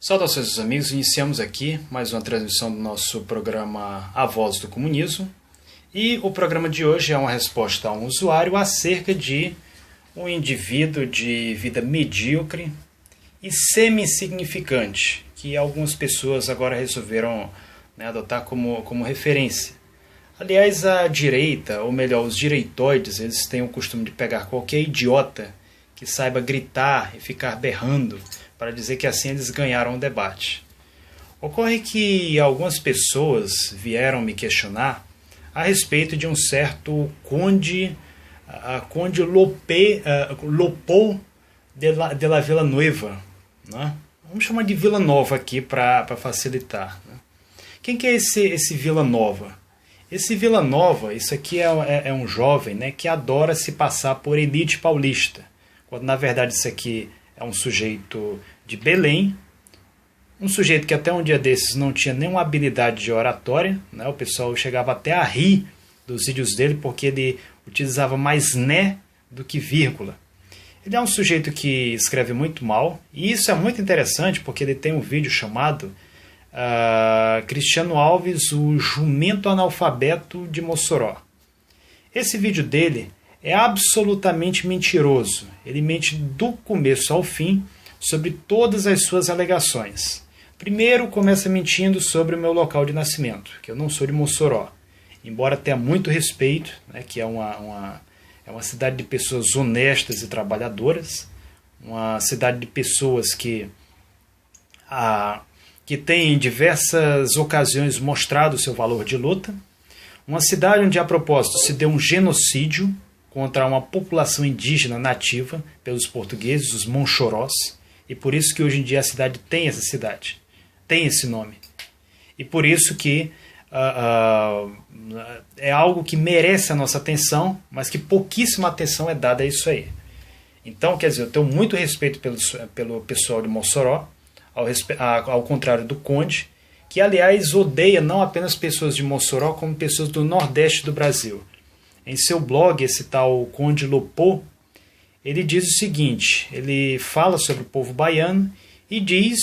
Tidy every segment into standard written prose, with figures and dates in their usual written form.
Saudações, amigos. Iniciamos aqui mais uma transmissão do nosso programa A Voz do Comunismo. E o programa de hoje é uma resposta a um usuário acerca de um indivíduo de vida medíocre e semi-insignificante, que algumas pessoas agora resolveram adotar como referência. Aliás, a direita, ou melhor, os direitoides, eles têm o costume de pegar qualquer idiota que saiba gritar e ficar berrando para dizer que assim eles ganharam o debate. Ocorre que algumas pessoas vieram me questionar a respeito de um certo Conde Lopou de la Villanueva, né? Vamos chamar de Vila Nova aqui para facilitar, né? Quem que é esse Vila Nova? Esse Vila Nova, isso aqui é um jovem, né, que adora se passar por elite paulista, quando na verdade isso aqui é um sujeito de Belém, um sujeito que até um dia desses não tinha nenhuma habilidade de oratória, né? O pessoal chegava até a rir dos vídeos dele porque ele utilizava mais né do que vírgula. Ele é um sujeito que escreve muito mal, e isso é muito interessante porque ele tem um vídeo chamado Cristiano Alves, o jumento analfabeto de Mossoró. Esse vídeo dele é absolutamente mentiroso. Ele mente do começo ao fim sobre todas as suas alegações. Primeiro começa mentindo sobre o meu local de nascimento, que eu não sou de Mossoró, embora tenha muito respeito, né, que é uma cidade de pessoas honestas e trabalhadoras, uma cidade de pessoas que tem em diversas ocasiões mostrado o seu valor de luta, uma cidade onde, a propósito, se deu um genocídio contra uma população indígena nativa pelos portugueses, os Monchorós, e por isso que hoje em dia a cidade tem esse nome. E por isso que é algo que merece a nossa atenção, mas que pouquíssima atenção é dada a isso aí. Então, quer dizer, eu tenho muito respeito pelo pessoal de Mossoró, ao contrário do Conde, que aliás odeia não apenas pessoas de Mossoró, como pessoas do Nordeste do Brasil. Em seu blog, esse tal Conde Lopou, ele diz o seguinte, ele fala sobre o povo baiano e diz,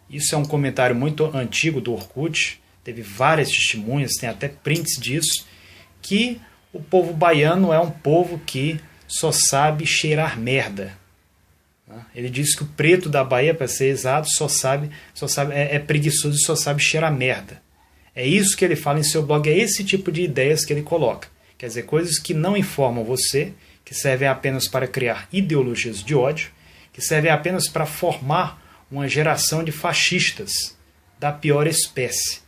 isso é um comentário muito antigo do Orkut, teve várias testemunhas, tem até prints disso, que o povo baiano é um povo que só sabe cheirar merda. Ele diz que o preto da Bahia, para ser exato, é preguiçoso e só sabe cheirar merda. É isso que ele fala em seu blog, é esse tipo de ideias que ele coloca. Quer dizer, coisas que não informam você, que servem apenas para criar ideologias de ódio, que servem apenas para formar uma geração de fascistas da pior espécie.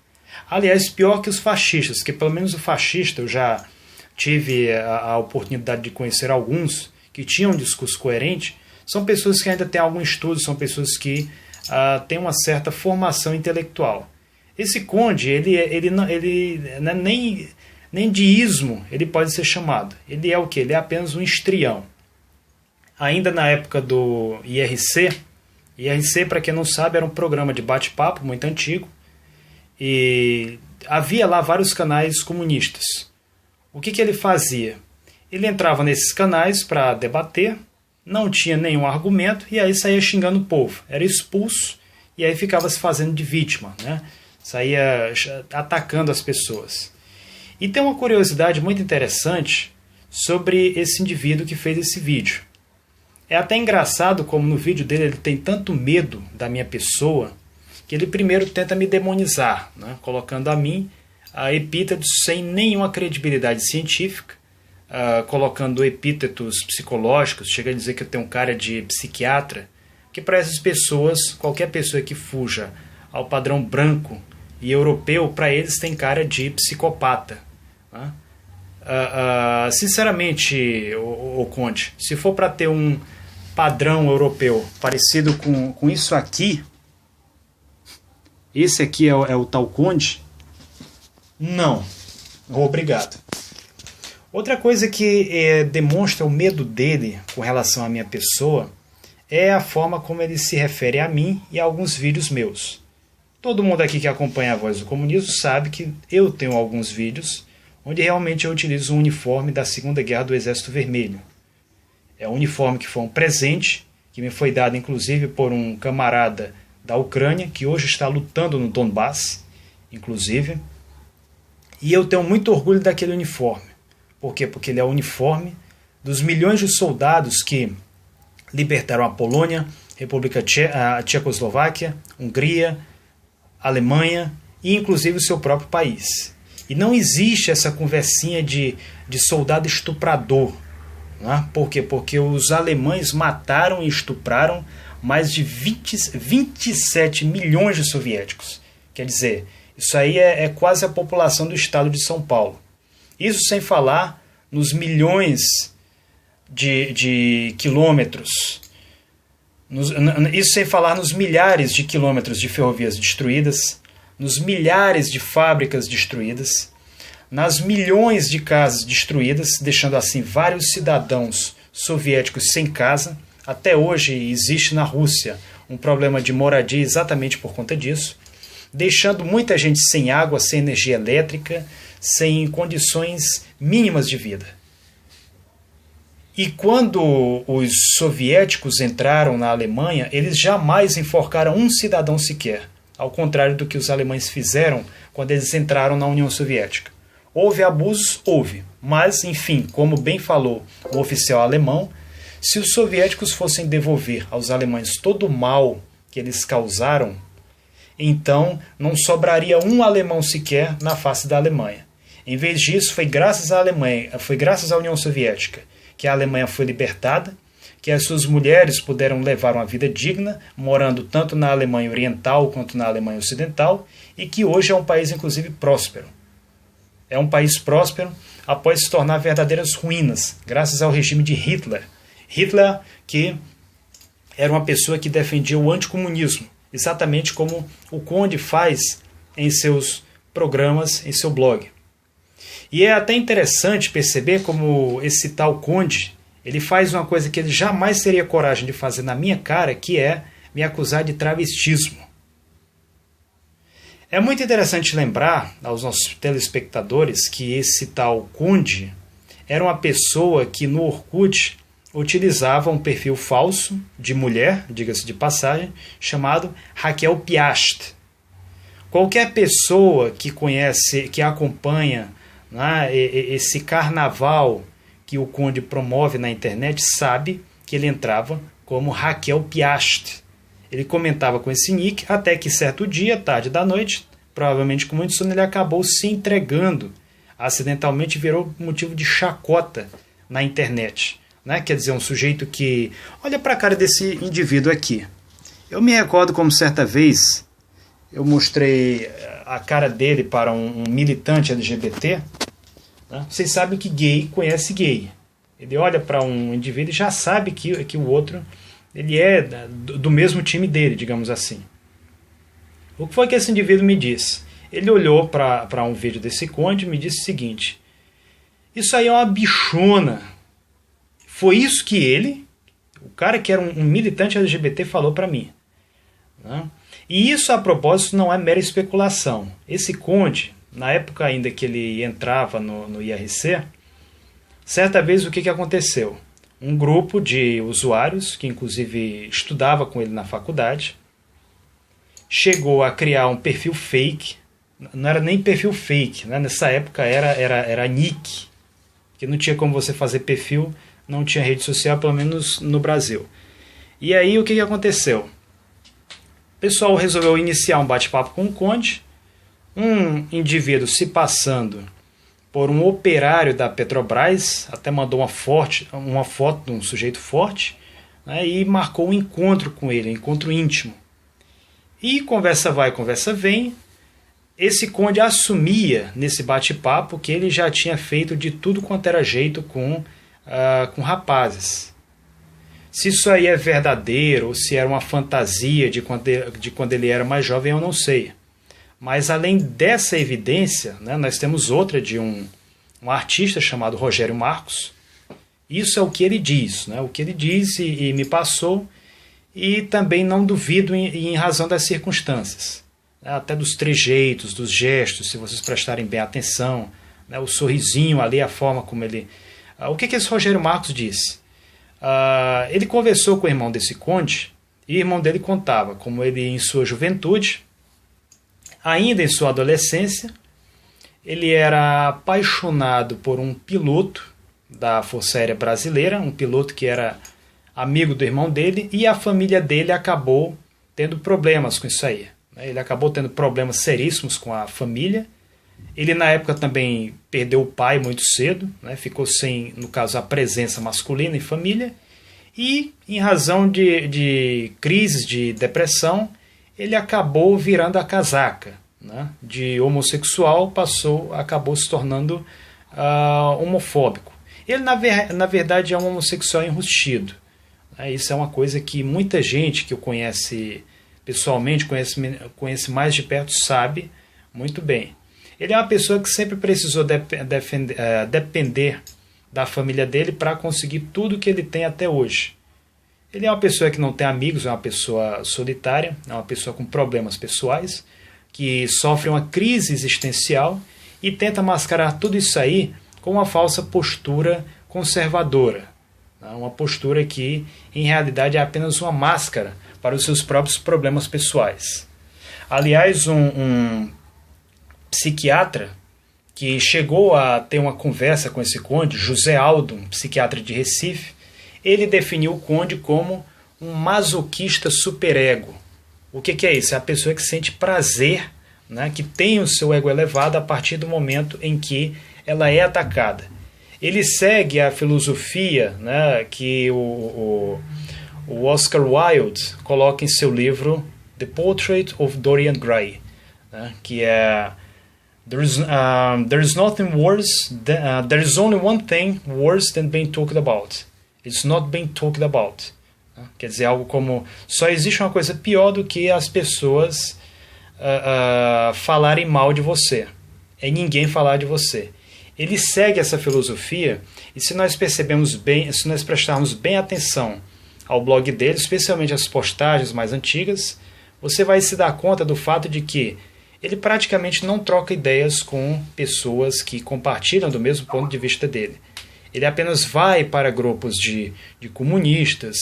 Aliás, pior que os fascistas, que pelo menos o fascista, eu já tive a oportunidade de conhecer alguns que tinham um discurso coerente, são pessoas que ainda têm algum estudo, são pessoas que têm uma certa formação intelectual. Esse Conde, ele nem de ismo ele pode ser chamado. Ele é o quê? Ele é apenas um histrião. Ainda na época do IRC, para quem não sabe, era um programa de bate-papo muito antigo, e havia lá vários canais comunistas. O que ele fazia? Ele entrava nesses canais para debater, não tinha nenhum argumento, e aí saía xingando o povo. Era expulso, e aí ficava se fazendo de vítima, né? Saía atacando as pessoas. E tem uma curiosidade muito interessante sobre esse indivíduo que fez esse vídeo. É até engraçado como no vídeo dele ele tem tanto medo da minha pessoa que ele primeiro tenta me demonizar, né, colocando a mim epítetos sem nenhuma credibilidade científica, colocando epítetos psicológicos, chega a dizer que eu tenho um cara de psiquiatra, que para essas pessoas, qualquer pessoa que fuja ao padrão branco e europeu, para eles tem cara de psicopata. Né? Sinceramente, o Conde, se for para ter um padrão europeu parecido com isso aqui, esse aqui é o tal Conde? Não. Obrigado. Outra coisa que demonstra o medo dele com relação à minha pessoa é a forma como ele se refere a mim e a alguns vídeos meus. Todo mundo aqui que acompanha a Voz do Comunismo sabe que eu tenho alguns vídeos onde realmente eu utilizo um uniforme da Segunda Guerra do Exército Vermelho. É um uniforme que foi um presente, que me foi dado inclusive por um camarada da Ucrânia, que hoje está lutando no Donbass, inclusive. E eu tenho muito orgulho daquele uniforme. Por quê? Porque ele é o uniforme dos milhões de soldados que libertaram a Polônia, a Tchecoslováquia, Hungria, Alemanha e inclusive o seu próprio país. E não existe essa conversinha de soldado estuprador. Né? Por quê? Porque os alemães mataram e estupraram mais de 27 milhões de soviéticos. Quer dizer, isso aí é quase a população do estado de São Paulo. Isso sem falar nos milhões de quilômetros, isso sem falar nos milhares de quilômetros de ferrovias destruídas, nos milhares de fábricas destruídas, nas milhões de casas destruídas, deixando assim vários cidadãos soviéticos sem casa. Até hoje existe na Rússia um problema de moradia exatamente por conta disso, deixando muita gente sem água, sem energia elétrica, sem condições mínimas de vida. E quando os soviéticos entraram na Alemanha, eles jamais enforcaram um cidadão sequer, ao contrário do que os alemães fizeram quando eles entraram na União Soviética. Houve abusos? Houve. Mas, enfim, como bem falou o oficial alemão, se os soviéticos fossem devolver aos alemães todo o mal que eles causaram, então não sobraria um alemão sequer na face da Alemanha. Em vez disso, foi graças à União Soviética que a Alemanha foi libertada, que as suas mulheres puderam levar uma vida digna, morando tanto na Alemanha Oriental quanto na Alemanha Ocidental, e que hoje é um país, inclusive, próspero. É um país próspero após se tornar verdadeiras ruínas, graças ao regime de Hitler. Hitler, que era uma pessoa que defendia o anticomunismo, exatamente como o Conde faz em seus programas, em seu blog. E é até interessante perceber como esse tal Conde, ele faz uma coisa que ele jamais teria coragem de fazer na minha cara, que é me acusar de travestismo. É muito interessante lembrar aos nossos telespectadores que esse tal Conde era uma pessoa que no Orkut utilizava um perfil falso de mulher, diga-se de passagem, chamado Raquel Piast. Qualquer pessoa que conhece, que acompanha, né, esse carnaval que o Conde promove na internet, sabe que ele entrava como Raquel Piast. Ele comentava com esse nick, até que certo dia, tarde da noite, provavelmente com muito sono, ele acabou se entregando. Acidentalmente virou motivo de chacota na internet. Né? Quer dizer, um sujeito que... Olha para a cara desse indivíduo aqui. Eu me recordo como certa vez eu mostrei a cara dele para um militante LGBT. Né? Vocês sabem que gay conhece gay. Ele olha para um indivíduo e já sabe que o outro ele é do mesmo time dele, digamos assim. O que foi que esse indivíduo me disse? Ele olhou para um vídeo desse Conde e me disse o seguinte: isso aí é uma bichona. Foi isso que ele, o cara que era um militante LGBT, falou para mim. Né? E isso, a propósito, não é mera especulação. Esse Conde, na época ainda que ele entrava no IRC, certa vez o que aconteceu? Um grupo de usuários, que inclusive estudava com ele na faculdade, chegou a criar um perfil fake. Não era nem perfil fake, né? Nessa época era nick, que não tinha como você fazer perfil, não tinha rede social, pelo menos no Brasil. E aí o que aconteceu? O pessoal resolveu iniciar um bate-papo com o Conde, um indivíduo se passando por um operário da Petrobras, até mandou uma foto de um sujeito forte, né, e marcou um encontro com ele, um encontro íntimo. E conversa vai, conversa vem, esse Conde assumia nesse bate-papo que ele já tinha feito de tudo quanto era jeito com rapazes. Se isso aí é verdadeiro ou se era uma fantasia de quando ele era mais jovem, eu não sei. Mas além dessa evidência, né, nós temos outra de um artista chamado Rogério Marcos. Isso é o que ele diz, né, o que ele diz e me passou, e também não duvido em razão das circunstâncias, né, até dos trejeitos, dos gestos, se vocês prestarem bem atenção, né, o sorrisinho ali, a forma como ele... O que esse Rogério Marcos disse? Ele conversou com o irmão desse Conde E o irmão dele contava como ele, em sua juventude, ainda em sua adolescência, ele era apaixonado por um piloto da Força Aérea Brasileira, um piloto que era amigo do irmão dele, e a família dele acabou tendo problemas com isso aí. Ele acabou tendo problemas seríssimos com a família. Ele, na época, também perdeu o pai muito cedo, né? Ficou sem, no caso, a presença masculina em família. E, em razão de crises de depressão, ele acabou virando a casaca, né? De homossexual, acabou se tornando homofóbico. Ele, na verdade, é um homossexual enrustido. Isso é uma coisa que muita gente que o conhece pessoalmente, conhece mais de perto, sabe muito bem. Ele é uma pessoa que sempre precisou depender da família dele para conseguir tudo que ele tem até hoje. Ele é uma pessoa que não tem amigos, é uma pessoa solitária, é uma pessoa com problemas pessoais, que sofre uma crise existencial e tenta mascarar tudo isso aí com uma falsa postura conservadora. Uma postura que, em realidade, é apenas uma máscara para os seus próprios problemas pessoais. Aliás, um psiquiatra que chegou a ter uma conversa com esse conde, José Aldo, um psiquiatra de Recife, ele definiu o conde como um masoquista superego. O que é isso? É a pessoa que sente prazer, né, que tem o seu ego elevado a partir do momento em que ela é atacada. Ele segue a filosofia, né, que o Oscar Wilde coloca em seu livro The Portrait of Dorian Gray, né, que é there is nothing worse there is only one thing worse than being talked about. It's not being talked about. Quer dizer, algo como só existe uma coisa pior do que as pessoas falarem mal de você. É ninguém falar de você. Ele segue essa filosofia, e se nós percebermos bem, se nós prestarmos bem atenção ao blog dele, especialmente as postagens mais antigas, você vai se dar conta do fato de que ele praticamente não troca ideias com pessoas que compartilham do mesmo ponto de vista dele. Ele apenas vai para grupos de comunistas,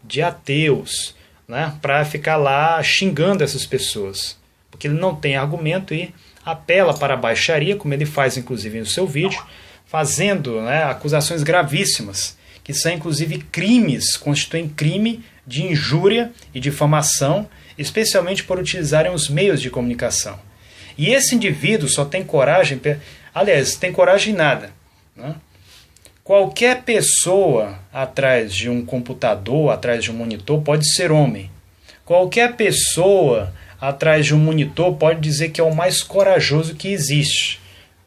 de ateus, né, para ficar lá xingando essas pessoas, porque ele não tem argumento e apela para a baixaria, como ele faz inclusive no seu vídeo, fazendo, né, acusações gravíssimas, que são inclusive crimes, constituem crime de injúria e difamação, especialmente por utilizarem os meios de comunicação. E esse indivíduo só tem coragem, aliás, tem coragem em nada, né? Qualquer pessoa atrás de um computador, atrás de um monitor, pode ser homem. Qualquer pessoa atrás de um monitor pode dizer que é o mais corajoso que existe,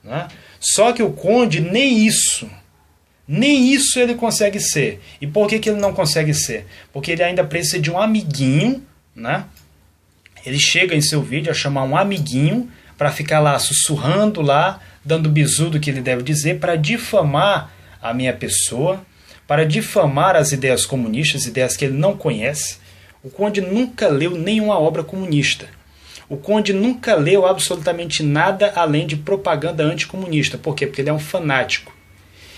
né? Só que o conde nem isso ele consegue ser. E por que ele não consegue ser? Porque ele ainda precisa de um amiguinho, né? Ele chega em seu vídeo a chamar um amiguinho para ficar lá sussurrando lá, dando bizu do que ele deve dizer, para difamar a minha pessoa, para difamar as ideias comunistas, ideias que ele não conhece. O conde nunca leu nenhuma obra comunista. O conde nunca leu absolutamente nada além de propaganda anticomunista. Por quê? Porque ele é um fanático.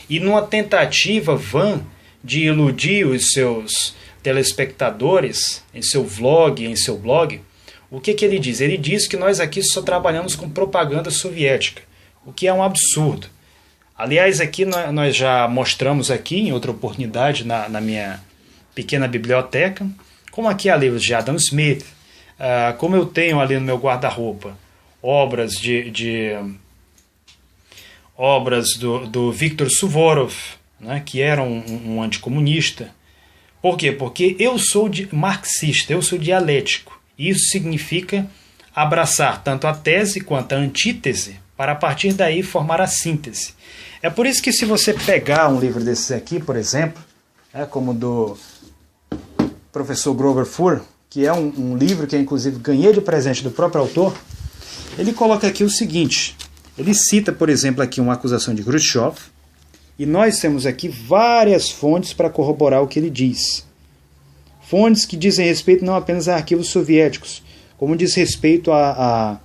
E numa tentativa vã de iludir os seus telespectadores em seu vlog, em seu blog, o que ele diz? Ele diz que nós aqui só trabalhamos com propaganda soviética, o que é um absurdo. Aliás, aqui nós já mostramos aqui, em outra oportunidade, na minha pequena biblioteca, como aqui há livros de Adam Smith, como eu tenho ali no meu guarda-roupa, obras obras do Viktor Suvorov, né, que era um anticomunista. Por quê? Porque eu sou marxista, eu sou dialético. Isso significa abraçar tanto a tese quanto a antítese, para a partir daí formar a síntese. É por isso que se você pegar um livro desses aqui, por exemplo, como do professor Grover Furr, que é um livro que eu inclusive ganhei de presente do próprio autor, ele coloca aqui o seguinte, ele cita, por exemplo, aqui uma acusação de Khrushchev, e nós temos aqui várias fontes para corroborar o que ele diz. Fontes que dizem respeito não apenas a arquivos soviéticos, como diz respeito a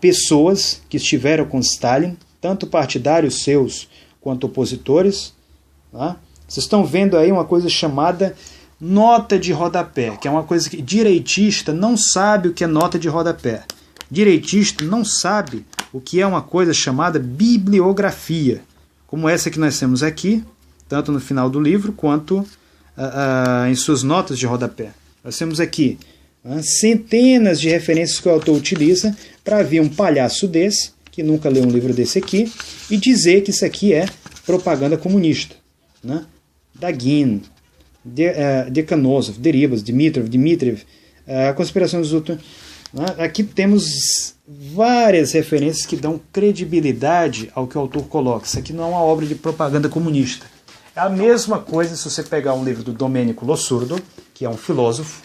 pessoas que estiveram com Stalin, tanto partidários seus quanto opositores. Tá? Vocês estão vendo aí uma coisa chamada nota de rodapé, que é uma coisa que direitista não sabe o que é nota de rodapé. Direitista não sabe o que é uma coisa chamada bibliografia, como essa que nós temos aqui, tanto no final do livro quanto em suas notas de rodapé. Nós temos aqui centenas de referências que o autor utiliza para vir um palhaço desse, que nunca leu um livro desse aqui, e dizer que isso aqui é propaganda comunista. Né? Dagin, Dekhanosov, Deribas, Dmitriev, a conspiração dos outros. Aqui temos várias referências que dão credibilidade ao que o autor coloca. Isso aqui não é uma obra de propaganda comunista. É a mesma coisa se você pegar um livro do Domenico Losurdo, que é um filósofo,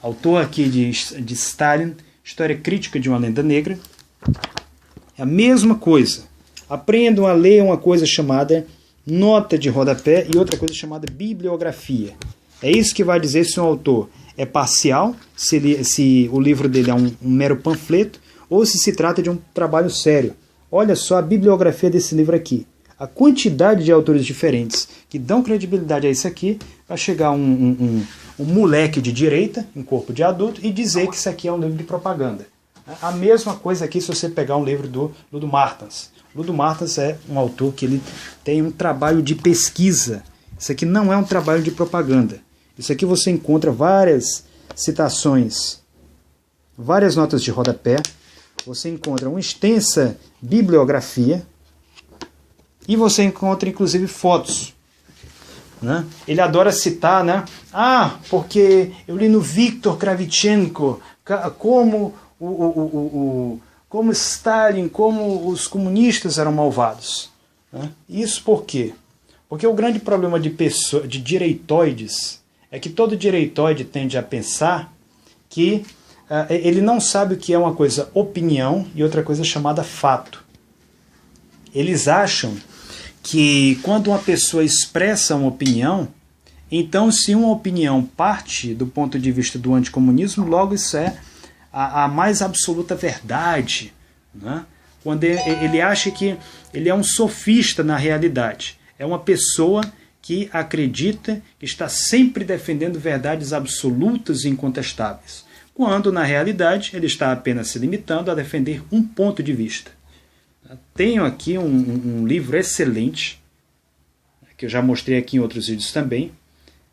autor aqui de Stalin, História Crítica de uma Lenda Negra. É a mesma coisa. Aprendam a ler uma coisa chamada nota de rodapé e outra coisa chamada bibliografia. É isso que vai dizer se um autor é parcial, se o livro dele é um mero panfleto, ou se trata de um trabalho sério. Olha só a bibliografia desse livro aqui. A quantidade de autores diferentes que dão credibilidade a isso aqui, vai chegar um moleque de direita, em corpo de adulto, e dizer que isso aqui é um livro de propaganda. A mesma coisa aqui se você pegar um livro do Ludo Martens. Ludo Martens é um autor que ele tem um trabalho de pesquisa. Isso aqui não é um trabalho de propaganda. Isso aqui você encontra várias citações, várias notas de rodapé, você encontra uma extensa bibliografia e você encontra inclusive fotos. Né? Ele adora citar, né? Porque eu li no Viktor Kravchenko como como Stalin, como os comunistas eram malvados. Né? Isso por quê? Porque o grande problema de direitoides é que todo direitoide tende a pensar que ele não sabe o que é uma coisa opinião e outra coisa chamada fato. Eles acham que quando uma pessoa expressa uma opinião, então se uma opinião parte do ponto de vista do anticomunismo, logo isso é a mais absoluta verdade. Né? Quando ele acha que ele é um sofista na realidade. É uma pessoa que acredita que está sempre defendendo verdades absolutas e incontestáveis, quando na realidade ele está apenas se limitando a defender um ponto de vista. Tenho aqui um livro excelente, que eu já mostrei aqui em outros vídeos também,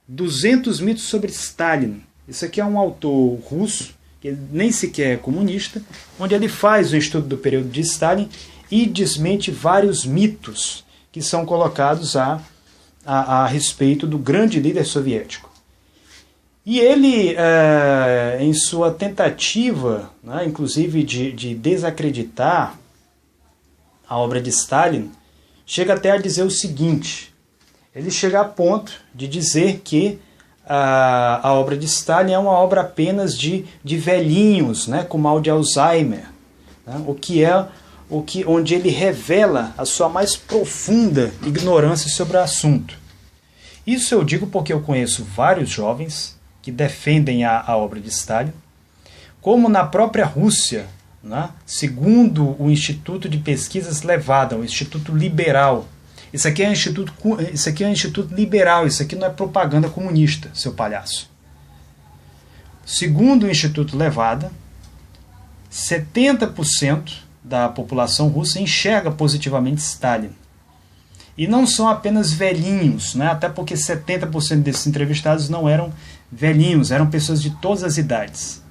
200 mitos sobre Stalin. Isso aqui é um autor russo, que nem sequer é comunista, onde ele faz um estudo do período de Stalin e desmente vários mitos que são colocados a respeito do grande líder soviético. E ele, em sua tentativa, né, inclusive de desacreditar a obra de Stalin, chega até a dizer o seguinte: ele chega a ponto de dizer que a obra de Stalin é uma obra apenas de velhinhos, né, com mal de Alzheimer, né, onde ele revela a sua mais profunda ignorância sobre o assunto. Isso eu digo porque eu conheço vários jovens que defendem a obra de Stalin, como na própria Rússia, né, segundo o Instituto de Pesquisas Levada, o Instituto Liberal. Isso aqui é um instituto liberal, isso aqui não é propaganda comunista, seu palhaço. Segundo o Instituto Levada, 70% da população russa enxerga positivamente Stalin. E não são apenas velhinhos, né? Até porque 70% desses entrevistados não eram velhinhos, eram pessoas de todas as idades.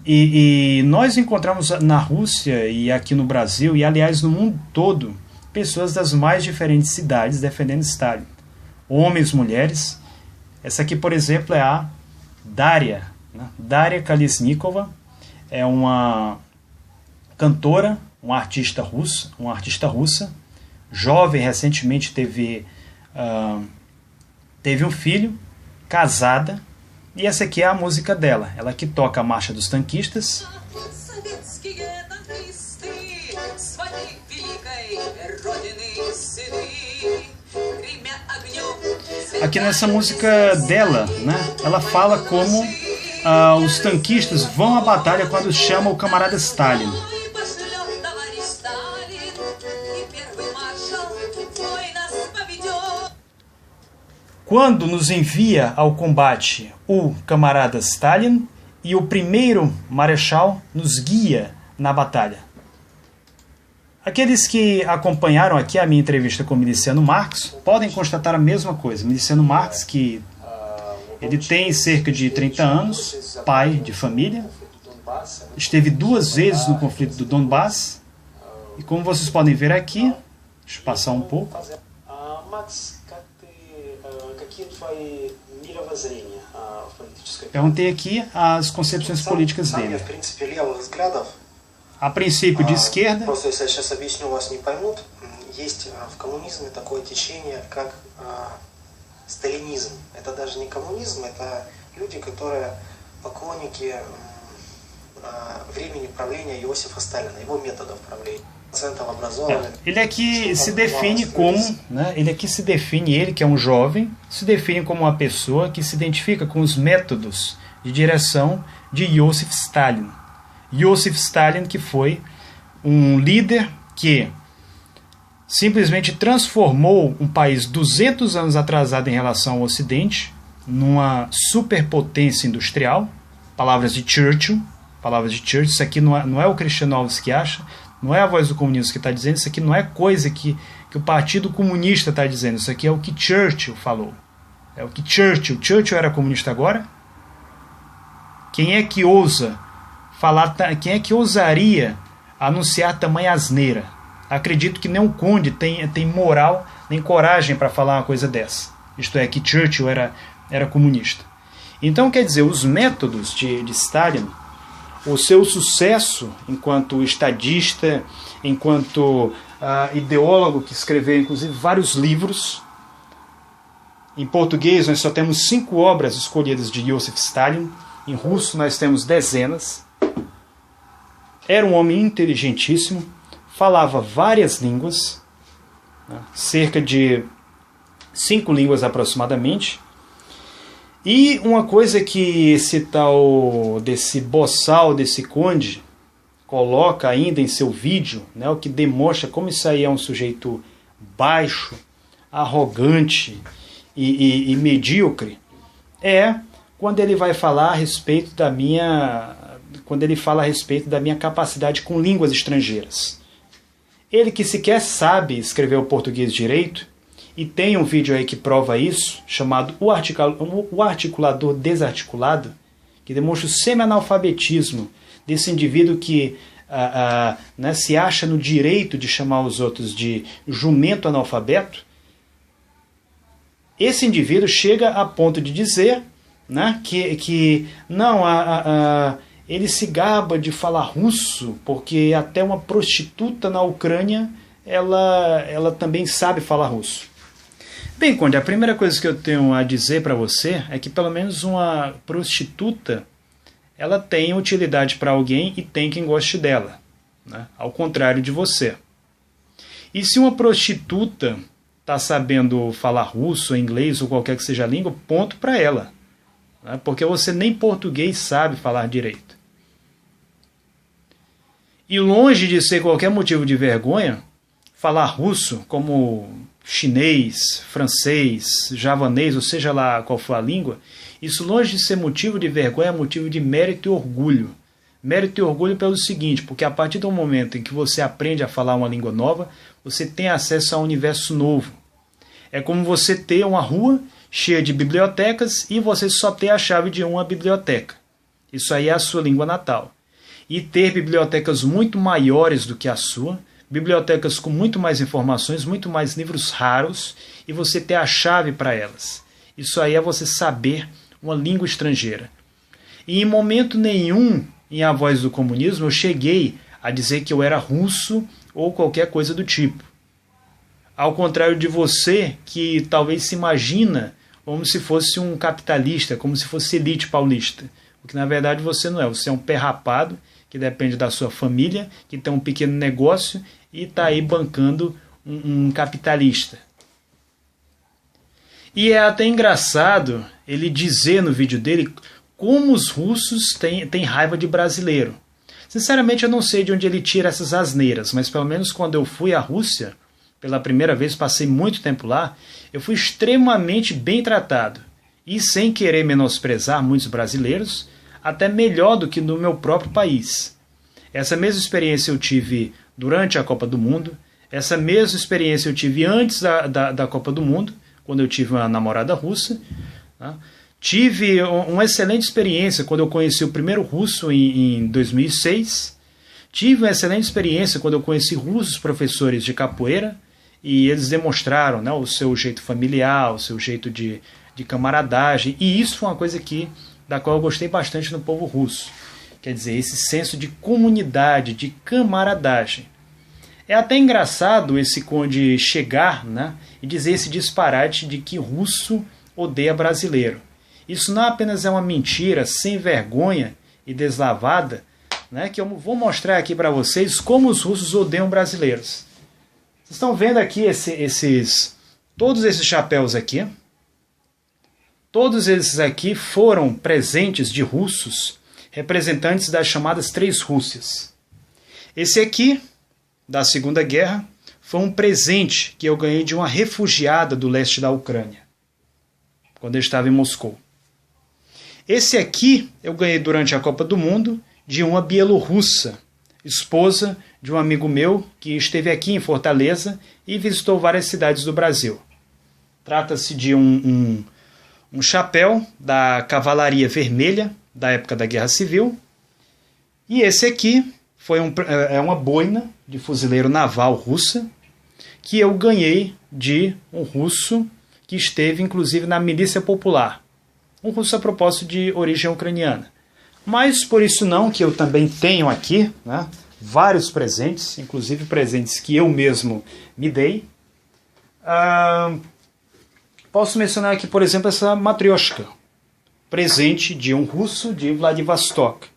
E nós encontramos na Rússia e aqui no Brasil, e aliás no mundo todo, pessoas das mais diferentes idades defendendo Stalin. Homens, mulheres. Essa aqui, por exemplo, é a Daria. Né? Daria Kolesnikova é uma cantora, uma artista russa, jovem, recentemente teve um filho, casada, e essa aqui é a música dela. Ela que toca a Marcha dos Tanquistas. Aqui nessa música dela, né, ela fala como os tanquistas vão à batalha quando chamam o camarada Stalin. quando nos envia ao combate o camarada Stalin e o primeiro marechal nos guia na batalha. Aqueles que acompanharam aqui a minha entrevista com o Miliciano Marx podem constatar a mesma coisa. Miliciano Marx, que ele tem cerca de 30 anos, pai de família, esteve 2 vezes no conflito do Donbass, e como vocês podem ver aqui, deixa eu passar um pouco. Perguntei aqui as concepções políticas dele. A princípio de esquerda. Сталинизм. Это даже не коммунизм, это люди, которые поклонники времени правления Иосифа Сталина, его методов правления. Ele aqui se define como, né, ele que é um jovem, se define como uma pessoa que se identifica com os métodos de direção de Iosif Stalin. Iosif Stalin, que foi um líder que simplesmente transformou um país 200 anos atrasado em relação ao Ocidente numa superpotência industrial. Palavras de Churchill. Isso aqui não é o Kristianovski que acha, não é a Voz do Comunismo que está dizendo, isso aqui não é coisa que o Partido Comunista está dizendo, isso aqui é o que Churchill falou. É o que Churchill era comunista agora? Quem é que ousa falar, quem é que ousaria anunciar tamanha asneira? Acredito que nem o Conde tem moral nem coragem para falar uma coisa dessa. Isto é, que Churchill era comunista. Então, quer dizer, os métodos de Stalin, o seu sucesso enquanto estadista, enquanto ideólogo que escreveu, inclusive, vários livros. Em português, nós só temos 5 obras escolhidas de Iosif Stalin. Em russo, nós temos dezenas. Era um homem inteligentíssimo. Falava várias línguas, né, cerca de 5 línguas aproximadamente. E uma coisa que esse tal desse boçal, desse conde, coloca ainda em seu vídeo, né, o que demonstra como isso aí é um sujeito baixo, arrogante e medíocre, é quando ele vai falar a respeito da minha capacidade com línguas estrangeiras. Ele que sequer sabe escrever o português direito, e tem um vídeo aí que prova isso, chamado O Articulador Desarticulado, que demonstra o semi-analfabetismo desse indivíduo que né, se acha no direito de chamar os outros de jumento analfabeto. Esse indivíduo chega a ponto de dizer, né, que não, ele se gaba de falar russo, porque até uma prostituta na Ucrânia ela também sabe falar russo. Bem, Conde, a primeira coisa que eu tenho a dizer para você é que pelo menos uma prostituta ela tem utilidade para alguém e tem quem goste dela, né? Ao contrário de você. E se uma prostituta está sabendo falar russo, inglês ou qualquer que seja a língua, ponto para ela, né? Porque você nem português sabe falar direito. E longe de ser qualquer motivo de vergonha, falar russo como chinês, francês, javanês, ou seja lá qual for a língua, isso longe de ser motivo de vergonha, é motivo de mérito e orgulho. Mérito e orgulho pelo seguinte, porque a partir do momento em que você aprende a falar uma língua nova, você tem acesso a um universo novo. É como você ter uma rua cheia de bibliotecas e você só ter a chave de uma biblioteca. Isso aí é a sua língua natal. E ter bibliotecas muito maiores do que a sua, bibliotecas com muito mais informações, muito mais livros raros, e você ter a chave para elas. Isso aí é você saber uma língua estrangeira. E em momento nenhum, em A Voz do Comunismo, eu cheguei a dizer que eu era russo ou qualquer coisa do tipo. Ao contrário de você, que talvez se imagina como se fosse um capitalista, como se fosse elite paulista. O que na verdade você não é. Você é um pé rapado, que depende da sua família, que tem um pequeno negócio e está aí bancando um capitalista. E é até engraçado ele dizer no vídeo dele como os russos têm raiva de brasileiro. Sinceramente eu não sei de onde ele tira essas asneiras, mas pelo menos quando eu fui à Rússia, pela primeira vez, passei muito tempo lá, eu fui extremamente bem tratado. E sem querer menosprezar muitos brasileiros, até melhor do que no meu próprio país. Essa mesma experiência eu tive durante a Copa do Mundo, essa mesma experiência eu tive antes da Copa do Mundo, quando eu tive uma namorada russa. Tá? Tive uma excelente experiência quando eu conheci o primeiro russo em 2006. Tive uma excelente experiência quando eu conheci russos professores de capoeira, e eles demonstraram, né, o seu jeito familiar, o seu jeito de camaradagem, e isso foi uma coisa da qual eu gostei bastante no povo russo. Quer dizer, esse senso de comunidade, de camaradagem. É até engraçado esse conde chegar, né, e dizer esse disparate de que russo odeia brasileiro. Isso não apenas é uma mentira sem vergonha e deslavada, né, que eu vou mostrar aqui para vocês como os russos odeiam brasileiros. Vocês estão vendo aqui todos esses chapéus aqui? Todos esses aqui foram presentes de russos, representantes das chamadas Três Rússias. Esse aqui, da Segunda Guerra, foi um presente que eu ganhei de uma refugiada do leste da Ucrânia, quando eu estava em Moscou. Esse aqui eu ganhei durante a Copa do Mundo de uma bielorrussa, esposa de um amigo meu que esteve aqui em Fortaleza e visitou várias cidades do Brasil. Trata-se de um chapéu da Cavalaria Vermelha, da época da Guerra Civil. E esse aqui é uma boina de fuzileiro naval russa, que eu ganhei de um russo que esteve, inclusive, na milícia popular. Um russo a propósito de origem ucraniana. Mas por isso não, que eu também tenho aqui, né, vários presentes, inclusive presentes que eu mesmo me dei. Posso mencionar aqui, por exemplo, essa matrioshka, presente de um russo de Vladivostok,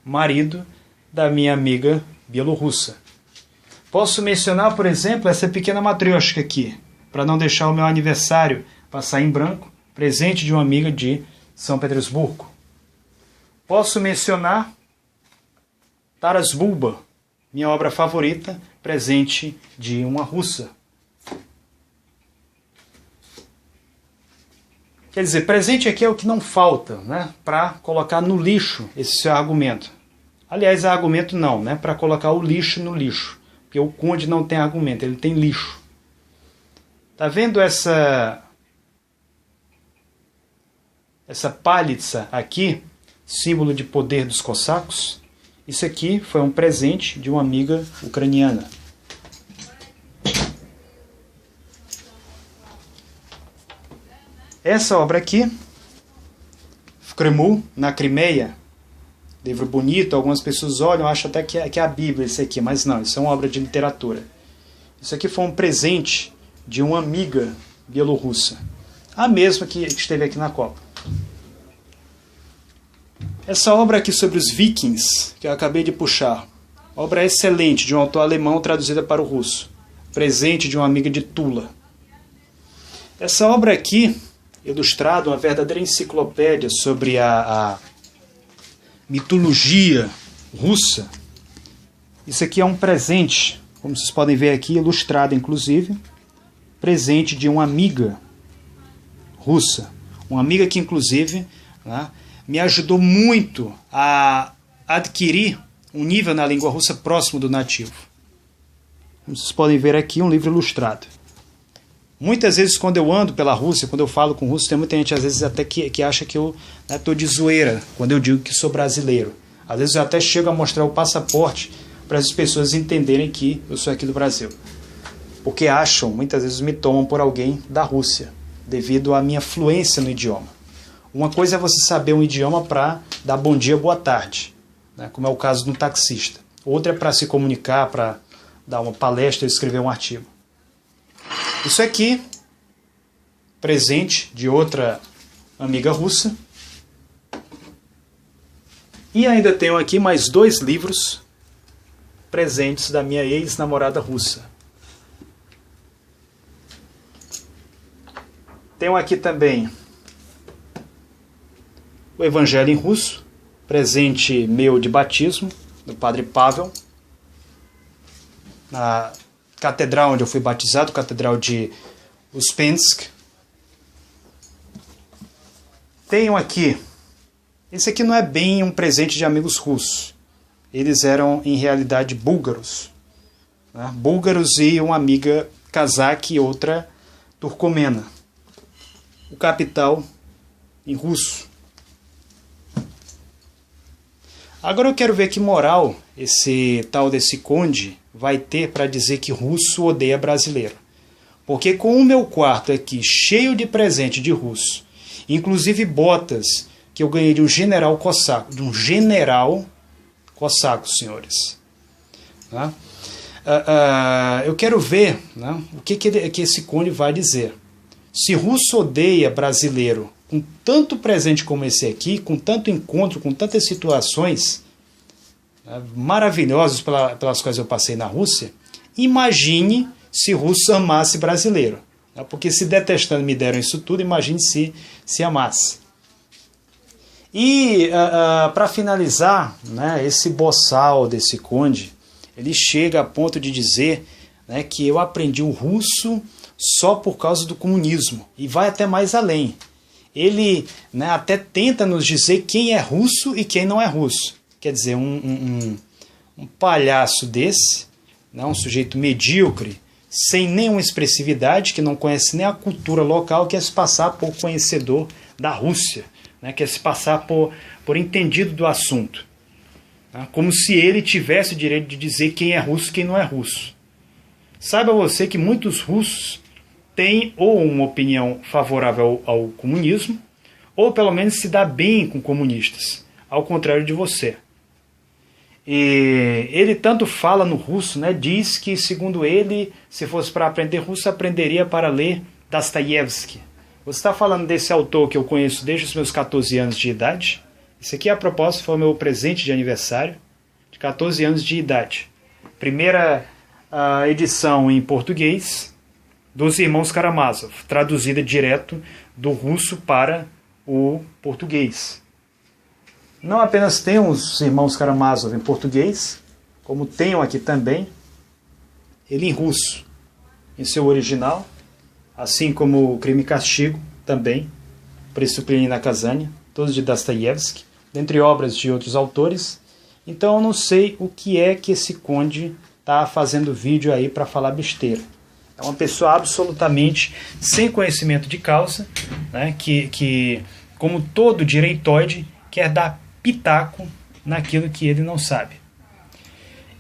marido da minha amiga bielorrussa. Posso mencionar, por exemplo, essa pequena matrioshka aqui, para não deixar o meu aniversário passar em branco, presente de uma amiga de São Petersburgo. Posso mencionar Taras Bulba, minha obra favorita, presente de uma russa. Quer dizer, presente aqui é o que não falta, né, para colocar no lixo esse seu argumento. Aliás, argumento não, né, para colocar o lixo no lixo. Porque o conde não tem argumento, ele tem lixo. Tá vendo essa palitsa aqui, símbolo de poder dos cossacos? Isso aqui foi um presente de uma amiga ucraniana. Essa obra aqui, в Крыму, na Crimeia, livro bonito, algumas pessoas olham, acham até que é a Bíblia isso aqui, mas não, isso é uma obra de literatura. Isso aqui foi um presente de uma amiga bielorrussa, a mesma que esteve aqui na Copa. Essa obra aqui sobre os vikings, que eu acabei de puxar, obra excelente de um autor alemão traduzida para o russo, presente de uma amiga de Tula. Essa obra aqui, ilustrada, uma verdadeira enciclopédia sobre a mitologia russa. Isso aqui é um presente, como vocês podem ver aqui, ilustrado inclusive, presente de uma amiga russa. Uma amiga que inclusive, né, me ajudou muito a adquirir um nível na língua russa próximo do nativo. Como vocês podem ver aqui, um livro ilustrado. Muitas vezes quando eu ando pela Rússia, quando eu falo com russos, tem muita gente às vezes até que acha que eu estou de zoeira quando eu digo que sou brasileiro. Às vezes eu até chego a mostrar o passaporte para as pessoas entenderem que eu sou aqui do Brasil. Porque acham, muitas vezes me tomam por alguém da Rússia, devido à minha fluência no idioma. Uma coisa é você saber um idioma para dar bom dia, boa tarde, né, como é o caso de um taxista. Outra é para se comunicar, para dar uma palestra ou escrever um artigo. Isso aqui, presente de outra amiga russa. E ainda tenho aqui mais 2 livros presentes da minha ex-namorada russa. Tenho aqui também o Evangelho em Russo, presente meu de batismo, do Padre Pavel, catedral onde eu fui batizado, Catedral de Uspensk. Tenho aqui, esse aqui não é bem um presente de amigos russos. Eles eram, em realidade, búlgaros. Né? Búlgaros e uma amiga cazaque e outra turcomena. O capital em russo. Agora eu quero ver que moral esse tal desse conde vai ter para dizer que russo odeia brasileiro. Porque com o meu quarto aqui cheio de presente de russo, inclusive botas que eu ganhei de um general cossaco, senhores. Tá? Eu quero ver, né, o que esse conde vai dizer. Se russo odeia brasileiro com tanto presente como esse aqui, com tanto encontro, com tantas situações maravilhosas pelas quais eu passei na Rússia, imagine se russo amasse brasileiro. Porque se detestando me deram isso tudo, imagine se amasse. E para finalizar, né, esse boçal desse conde, ele chega a ponto de dizer, né, que eu aprendi o russo só por causa do comunismo. E vai até mais além. Ele, né, até tenta nos dizer quem é russo e quem não é russo. Quer dizer, um palhaço desse, né, um sujeito medíocre, sem nenhuma expressividade, que não conhece nem a cultura local, quer se passar por conhecedor da Rússia, né, quer se passar por entendido do assunto. Né, como se ele tivesse o direito de dizer quem é russo e quem não é russo. Saiba você que muitos russos têm ou uma opinião favorável ao comunismo, ou pelo menos se dá bem com comunistas, ao contrário de você. E ele tanto fala no russo, né, diz que, segundo ele, se fosse para aprender russo, aprenderia para ler Dostoiévski. Você está falando desse autor que eu conheço desde os meus 14 anos de idade? Esse aqui, a propósito, foi o meu presente de aniversário, de 14 anos de idade. Primeira edição em português dos Irmãos Karamazov, traduzida direto do russo para o português. Não apenas tem os Irmãos Karamazov em português, como tenho aqui também ele em russo, em seu original, assim como o Crime e Castigo, também, Prestупление и наказание, todos de Dostoiévski, dentre obras de outros autores. Então eu não sei o que é que esse conde está fazendo vídeo aí para falar besteira. É uma pessoa absolutamente sem conhecimento de causa, né, que, como todo direitoide, quer dar pitaco naquilo que ele não sabe.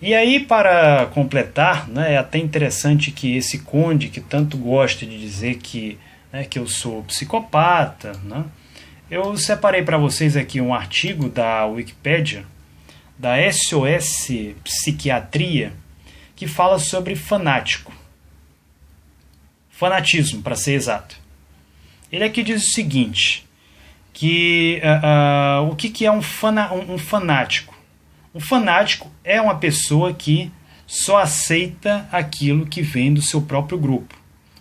E aí, para completar, né, é até interessante que esse conde, que tanto gosta de dizer que eu sou psicopata, né, eu separei para vocês aqui um artigo da Wikipédia, da SOS Psiquiatria, que fala sobre fanático. Fanatismo, para ser exato. Ele aqui diz o seguinte, que o que é um fanático? Um fanático é uma pessoa que só aceita aquilo que vem do seu próprio grupo.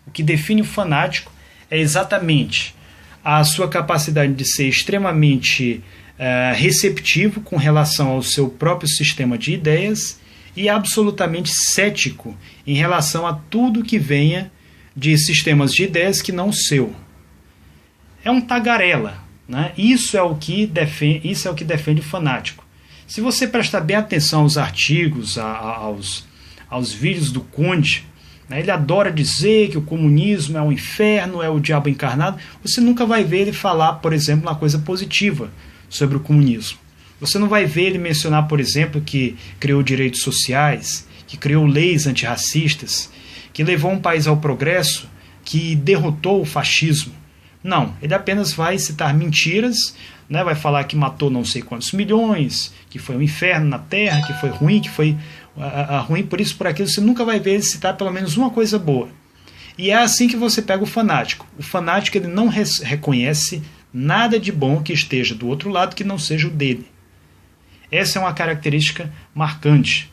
O que define o fanático é exatamente a sua capacidade de ser extremamente receptivo com relação ao seu próprio sistema de ideias e absolutamente cético em relação a tudo que venha de sistemas de ideias que não o seu. É um tagarela, né? Isso é o que defende o fanático. Se você prestar bem atenção aos artigos, aos vídeos do Conde, né, ele adora dizer que o comunismo é um inferno, é o diabo encarnado. Você nunca vai ver ele falar, por exemplo, uma coisa positiva sobre o comunismo. Você não vai ver ele mencionar, por exemplo, que criou direitos sociais, que criou leis antirracistas, que levou um país ao progresso, que derrotou o fascismo. Não, ele apenas vai citar mentiras, né, vai falar que matou não sei quantos milhões, que foi um inferno na Terra, que foi ruim, ruim por isso, por aquilo. Você nunca vai ver ele citar pelo menos uma coisa boa. E é assim que você pega o fanático. O fanático, ele não reconhece nada de bom que esteja do outro lado que não seja o dele. Essa é uma característica marcante.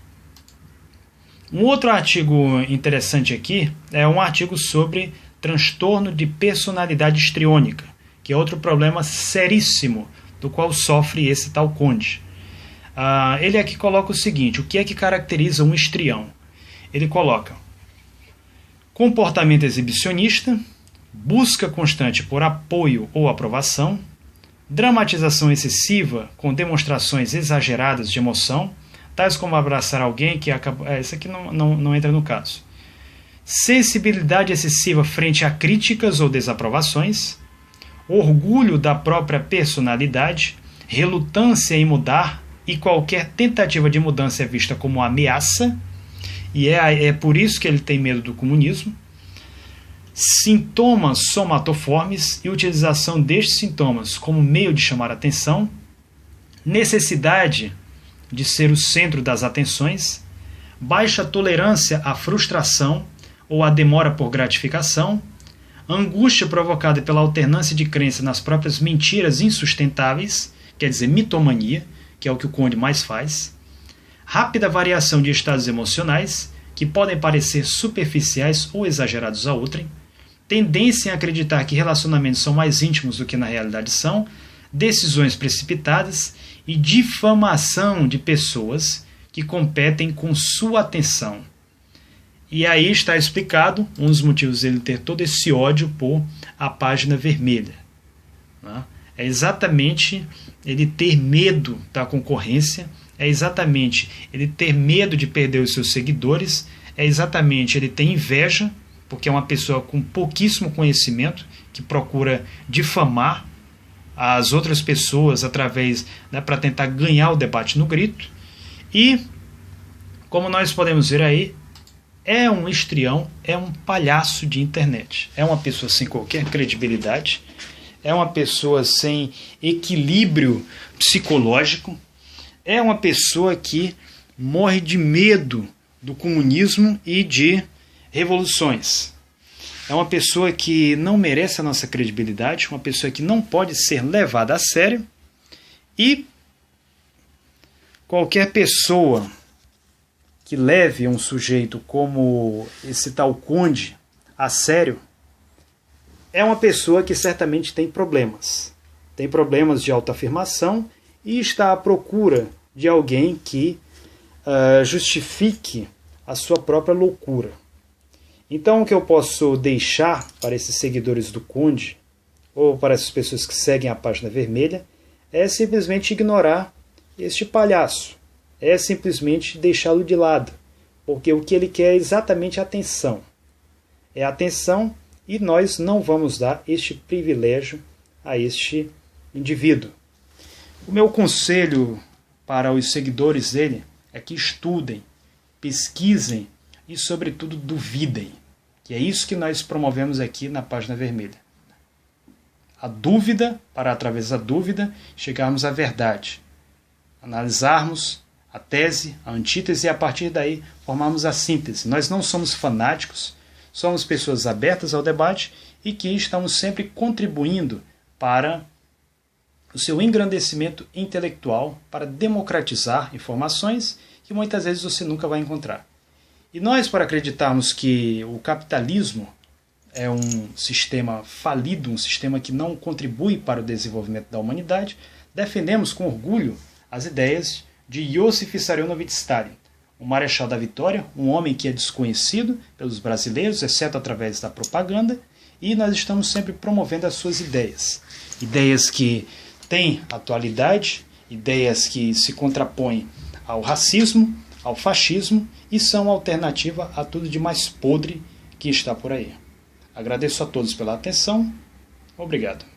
Um outro artigo interessante aqui é um artigo sobre transtorno de personalidade histriônica, que é outro problema seríssimo do qual sofre esse tal Conde. Ele aqui coloca o seguinte: o que é que caracteriza um histrião? Ele coloca: comportamento exibicionista, busca constante por apoio ou aprovação, dramatização excessiva com demonstrações exageradas de emoção, tais como abraçar alguém que acaba... Isso aqui não entra no caso. Sensibilidade excessiva frente a críticas ou desaprovações, orgulho da própria personalidade, relutância em mudar e qualquer tentativa de mudança é vista como ameaça, e é por isso que ele tem medo do comunismo. Sintomas somatoformes e utilização destes sintomas como meio de chamar atenção, necessidade de ser o centro das atenções, baixa tolerância à frustração ou à demora por gratificação, angústia provocada pela alternância de crença nas próprias mentiras insustentáveis, quer dizer, mitomania, que é o que o Conde mais faz, rápida variação de estados emocionais, que podem parecer superficiais ou exagerados a outrem, tendência em acreditar que relacionamentos são mais íntimos do que na realidade são, decisões precipitadas e difamação de pessoas que competem com sua atenção. E aí está explicado um dos motivos dele ter todo esse ódio por a página vermelha. É exatamente ele ter medo da concorrência, é exatamente ele ter medo de perder os seus seguidores, é exatamente ele ter inveja, porque é uma pessoa com pouquíssimo conhecimento, que procura difamar as outras pessoas através, para tentar ganhar o debate no grito. E, como nós podemos ver aí, é um histrião, é um palhaço de internet. É uma pessoa sem qualquer credibilidade, é uma pessoa sem equilíbrio psicológico, é uma pessoa que morre de medo do comunismo e de revoluções. É uma pessoa que não merece a nossa credibilidade, uma pessoa que não pode ser levada a sério, e qualquer pessoa que leve um sujeito como esse tal Conde a sério é uma pessoa que certamente tem problemas. Tem problemas de autoafirmação e está à procura de alguém que justifique a sua própria loucura. Então, o que eu posso deixar para esses seguidores do Conde, ou para essas pessoas que seguem a página vermelha, é simplesmente ignorar este palhaço. É simplesmente deixá-lo de lado. Porque o que ele quer é exatamente atenção. É atenção, e nós não vamos dar este privilégio a este indivíduo. O meu conselho para os seguidores dele é que estudem, pesquisem e, sobretudo, duvidem. Que é isso que nós promovemos aqui na página vermelha. A dúvida, para através da dúvida chegarmos à verdade. Analisarmos a tese, a antítese e a partir daí formarmos a síntese. Nós não somos fanáticos, somos pessoas abertas ao debate e que estamos sempre contribuindo para o seu engrandecimento intelectual, para democratizar informações que muitas vezes você nunca vai encontrar. E nós, para acreditarmos que o capitalismo é um sistema falido, um sistema que não contribui para o desenvolvimento da humanidade, defendemos com orgulho as ideias de Iosif Vissarionovich Stalin, o Marechal da Vitória, um homem que é desconhecido pelos brasileiros, exceto através da propaganda, e nós estamos sempre promovendo as suas ideias. Ideias que têm atualidade, ideias que se contrapõem ao racismo, ao fascismo e são alternativa a tudo de mais podre que está por aí. Agradeço a todos pela atenção. Obrigado.